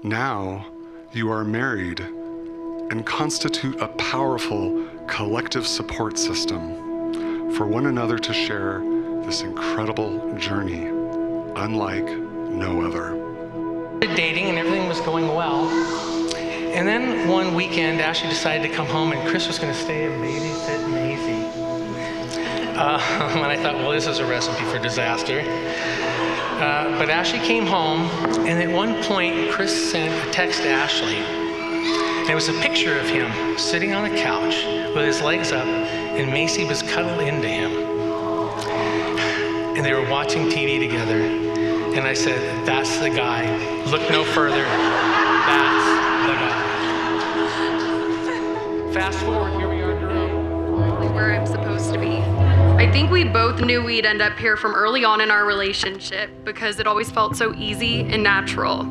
Now you are married and constitute a powerful collective support system for one another to share this incredible journey, unlike no other. Dating and everything was going well. And then one weekend, Ashley decided to come home and Chris was going to stay and babysit Maisie. And I thought, well, this is a recipe for disaster. But Ashley came home, and at one point, Chris sent a text to Ashley. And it was a picture of him sitting on a couch with his legs up, and Macy was cuddled into him. And they were watching TV together. And I said, that's the guy. Look no further. That's the guy. Fast forward, here we are today. Where I'm supposed to be. I think we both knew we'd end up here from early on in our relationship because it always felt so easy and natural.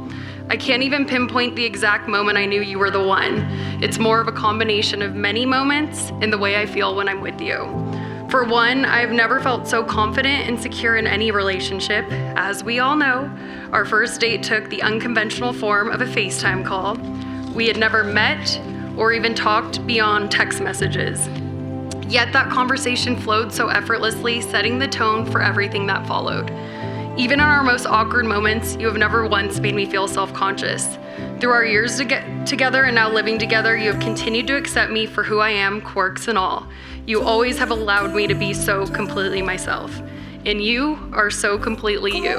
I can't even pinpoint the exact moment I knew you were the one. It's more of a combination of many moments and the way I feel when I'm with you. For one, I've never felt so confident and secure in any relationship. As we all know, our first date took the unconventional form of a FaceTime call. We had never met or even talked beyond text messages. Yet that conversation flowed so effortlessly, setting the tone for everything that followed. Even in our most awkward moments, you have never once made me feel self-conscious. Through our years together and now living together, you have continued to accept me for who I am, quirks and all. You always have allowed me to be so completely myself. And you are so completely you.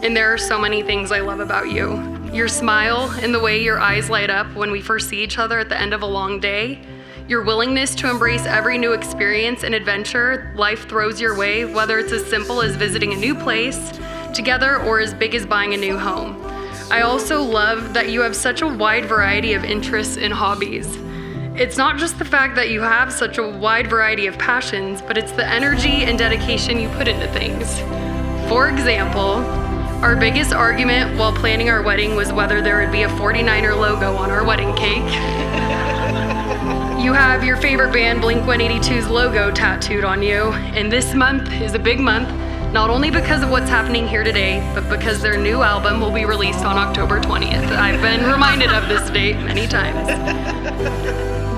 And there are so many things I love about you. Your smile and the way your eyes light up when we first see each other at the end of a long day. Your willingness to embrace every new experience and adventure life throws your way, whether it's as simple as visiting a new place together or as big as buying a new home. I also love that you have such a wide variety of interests and hobbies. It's not just the fact that you have such a wide variety of passions, but it's the energy and dedication you put into things. For example, our biggest argument while planning our wedding was whether there would be a 49er logo on our wedding cake. You have your favorite band Blink-182's logo tattooed on you, and this month is a big month, not only because of what's happening here today, but because their new album will be released on October 20th. I've been reminded of this date many times.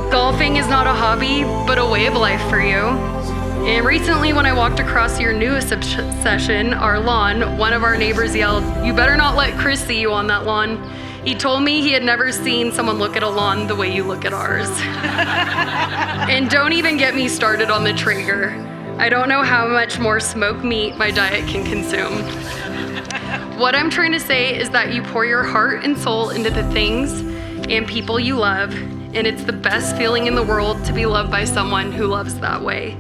Golfing is not a hobby, but a way of life for you. And recently when I walked across your newest obsession, our lawn, one of our neighbors yelled, "You better not let Chris see you on that lawn." He told me he had never seen someone look at a lawn the way you look at ours. And don't even get me started on the Traeger. I don't know how much more smoked meat my diet can consume. What I'm trying to say is that you pour your heart and soul into the things and people you love, and it's the best feeling in the world to be loved by someone who loves that way.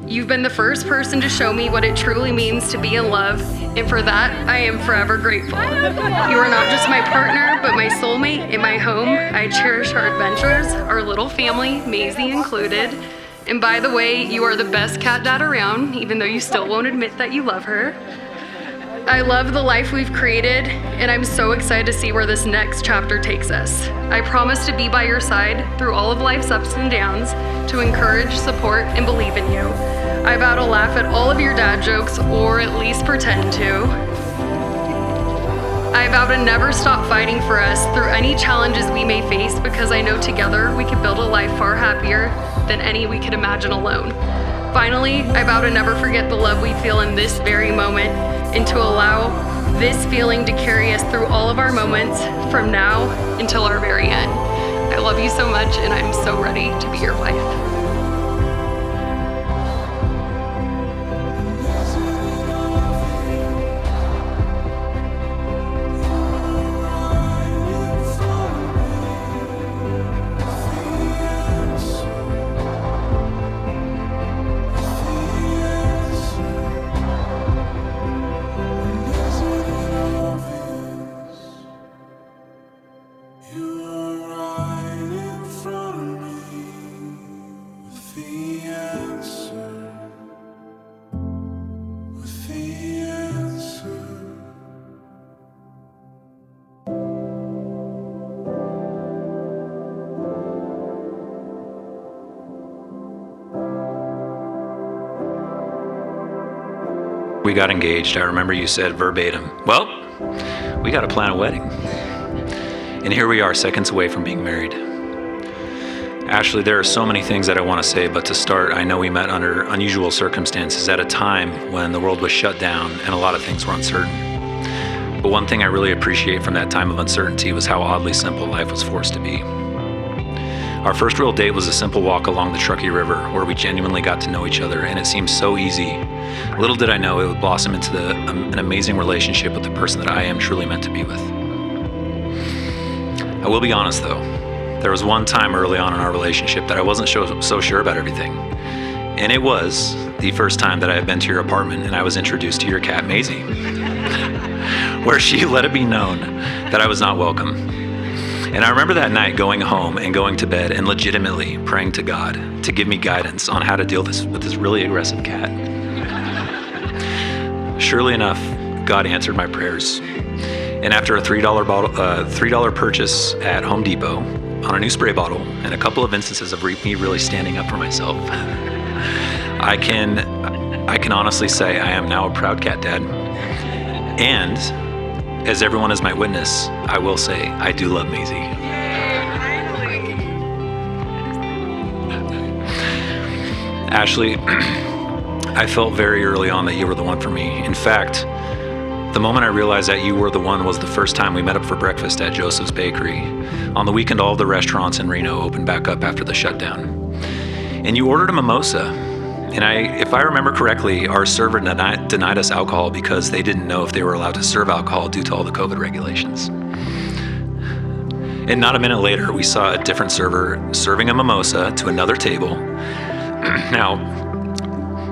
You've been the first person to show me what it truly means to be in love, and for that, I am forever grateful. You are not just my partner, but my soulmate in my home. I cherish our adventures, our little family, Maisie included. And by the way, you are the best cat dad around, even though you still won't admit that you love her. I love the life we've created, and I'm so excited to see where this next chapter takes us. I promise to be by your side through all of life's ups and downs, to encourage, support, and believe in you. I vow to laugh at all of your dad jokes, or at least pretend to. I vow to never stop fighting for us through any challenges we may face, because I know together we can build a life far happier than any we could imagine alone. Finally, I vow to never forget the love we feel in this very moment, and to allow this feeling to carry us through all of our moments from now until our very end. I love you so much, and I'm so ready to be your wife. We got engaged. I remember you said verbatim, "Well, we got to plan a wedding." And here we are, seconds away from being married. Ashley, there are so many things that I want to say, but to start, I know we met under unusual circumstances at a time when the world was shut down and a lot of things were uncertain. But one thing I really appreciate from that time of uncertainty was how oddly simple life was forced to be. Our first real date was a simple walk along the Truckee River where we genuinely got to know each other, and it seemed so easy. Little did I know it would blossom into an amazing relationship with the person that I am truly meant to be with. I will be honest though, there was one time early on in our relationship that I wasn't so sure about everything. And it was the first time that I had been to your apartment and I was introduced to your cat, Maisie, where she let it be known that I was not welcome. And I remember that night going home and going to bed and legitimately praying to God to give me guidance on how to deal with this really aggressive cat. Surely enough, God answered my prayers. And after a $3 purchase at Home Depot on a new spray bottle and a couple of instances of me really standing up for myself, I can honestly say I am now a proud cat dad. And as everyone is my witness, I will say I do love Maisie. Ashley, I felt very early on that you were the one for me. In fact, the moment I realized that you were the one was the first time we met up for breakfast at Joseph's Bakery. On the weekend, all of the restaurants in Reno opened back up after the shutdown. And you ordered a mimosa. And if I remember correctly, our server denied us alcohol because they didn't know if they were allowed to serve alcohol due to all the COVID regulations. And not a minute later, we saw a different server serving a mimosa to another table.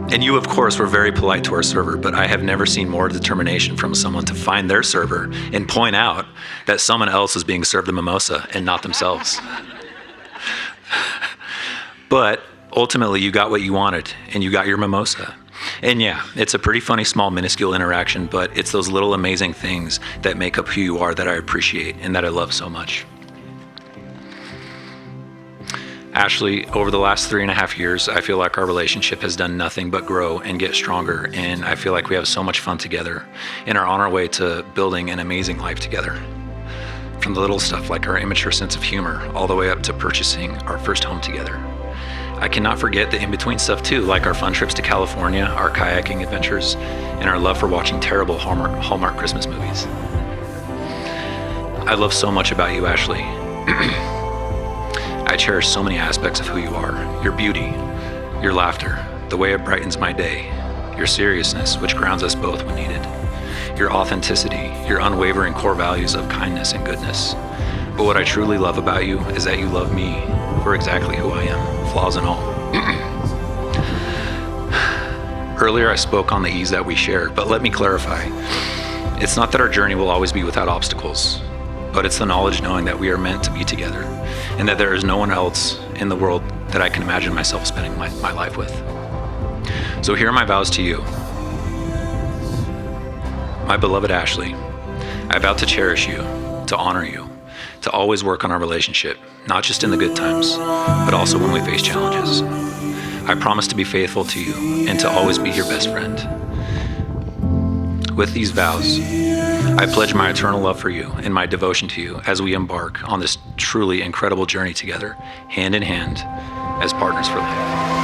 And you, of course, were very polite to our server, but I have never seen more determination from someone to find their server and point out that someone else is being served a mimosa and not themselves. But ultimately, you got what you wanted, and you got your mimosa. And yeah, it's a pretty funny, small, minuscule interaction, but it's those little amazing things that make up who you are that I appreciate and that I love so much. Ashley, over the last 3.5 years, I feel like our relationship has done nothing but grow and get stronger, and I feel like we have so much fun together and are on our way to building an amazing life together. From the little stuff like our immature sense of humor, all the way up to purchasing our first home together. I cannot forget the in-between stuff too, like our fun trips to California, our kayaking adventures, and our love for watching terrible Hallmark Christmas movies. I love so much about you, Ashley. I cherish so many aspects of who you are. Your beauty, your laughter, the way it brightens my day, your seriousness, which grounds us both when needed, your authenticity, your unwavering core values of kindness and goodness. But what I truly love about you is that you love me for exactly who I am, flaws and all. Earlier I spoke on the ease that we share, but let me clarify. It's not that our journey will always be without obstacles, but it's the knowledge knowing that we are meant to be together and that there is no one else in the world that I can imagine myself spending my life with. So here are my vows to you. My beloved Ashley, I vow to cherish you, to honor you, to always work on our relationship, not just in the good times, but also when we face challenges. I promise to be faithful to you and to always be your best friend. With these vows, I pledge my eternal love for you and my devotion to you as we embark on this truly incredible journey together, hand in hand, as partners for life.